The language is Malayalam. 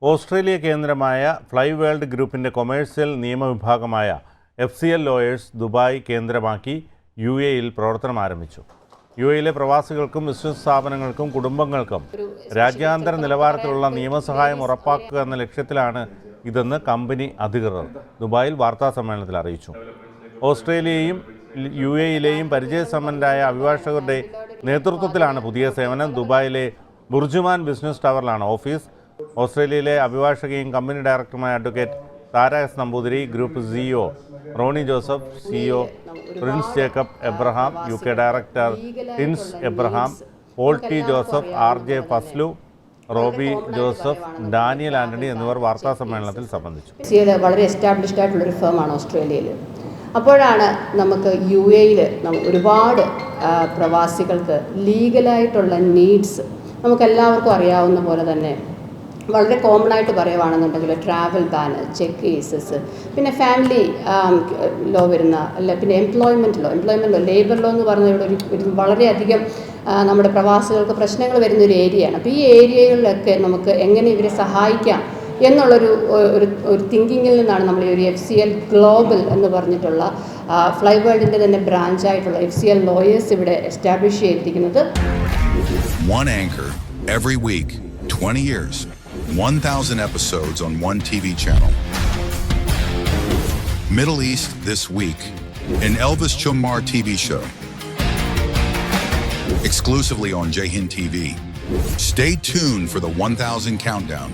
ഓസ്ട്രേലിയ കേന്ദ്രമായ ഫ്ലൈ വേൾഡ് ഗ്രൂപ്പിൻ്റെ കൊമേഴ്സ്യൽ നിയമവിഭാഗമായ FCL ലോയേഴ്സ് ദുബായ് കേന്ദ്രമാക്കി UAE-യിൽ പ്രവർത്തനം ആരംഭിച്ചു. UAE-യിലെ പ്രവാസികൾക്കും ബിസിനസ് സ്ഥാപനങ്ങൾക്കും കുടുംബങ്ങൾക്കും രാജ്യാന്തര നിലവാരത്തിലുള്ള നിയമസഹായം ഉറപ്പാക്കുക എന്ന ലക്ഷ്യത്തിലാണ് ഇതെന്ന് കമ്പനി അധികൃതർ ദുബായിൽ വാർത്താസമ്മേളനത്തിൽ അറിയിച്ചു. ഓസ്ട്രേലിയയും UAE-യിലെയും പരിചയസമ്പന്നരായ അഭിഭാഷകരുടെ നേതൃത്വത്തിലാണ് പുതിയ സേവനം. ദുബായിലെ ബുർജുമാൻ ബിസിനസ് ടവറിലാണ് ഓഫീസ്. ഓസ്ട്രേലിയയിലെ അഭിഭാഷകയും കമ്പനി ഡയറക്ടറുമായ advocate Tara S. Namboothiri, group CEO Roni Joseph, CEO Prince Jacob Abraham, UK director Tins Abraham, Paul T. Joseph, RJ Faslu, Robi Joseph, Daniel Antony എന്നിവർ വാർത്താസമ്മേളനത്തിൽ സംബന്ധിച്ചു. വളരെ എസ്റ്റാബ്ലിഷ്ഡ് ആയിട്ടുള്ളൊരു ഫേമാണ് ഓസ്ട്രേലിയയിൽ. അപ്പോഴാണ് നമുക്ക് UAE-യിൽ ഒരുപാട് പ്രവാസികൾക്ക് ലീഗലായിട്ടുള്ള നീഡ്സ് നമുക്കെല്ലാവർക്കും അറിയാവുന്ന പോലെ തന്നെ വളരെ കോമൺ ആയിട്ട് പറയുകയാണെന്നുണ്ടെങ്കിൽ ട്രാവൽ ബാൻ, ചെക്ക് കേസസ്, പിന്നെ ഫാമിലി ലോ വരുന്ന, അല്ല പിന്നെ എംപ്ലോയ്മെൻറ്റ് ലോ, ലേബർ ലോ എന്ന് പറഞ്ഞ ഒരു വളരെയധികം നമ്മുടെ പ്രവാസികൾക്ക് പ്രശ്നങ്ങൾ വരുന്നൊരു ഏരിയയാണ്. അപ്പോൾ ഈ ഏരിയകളിലൊക്കെ നമുക്ക് എങ്ങനെ ഇവരെ സഹായിക്കാം എന്നുള്ളൊരു ഒരു തിങ്കിങ്ങിൽ നിന്നാണ് നമ്മൾ ഈ ഒരു FCL ഗ്ലോബൽ എന്ന് പറഞ്ഞിട്ടുള്ള ഫ്ലൈ വേൾഡിൻ്റെ തന്നെ ബ്രാഞ്ചായിട്ടുള്ള FCL ലോയേഴ്സ് ഇവിടെ എസ്റ്റാബ്ലിഷ് ചെയ്തിരിക്കുന്നത്. One anchor every week, 20 years, 1,000 episodes on one TV channel. Middle East this week, an Elvis Chumar TV show. Exclusively on Jai Hind TV. Stay tuned for the 1,000 countdown.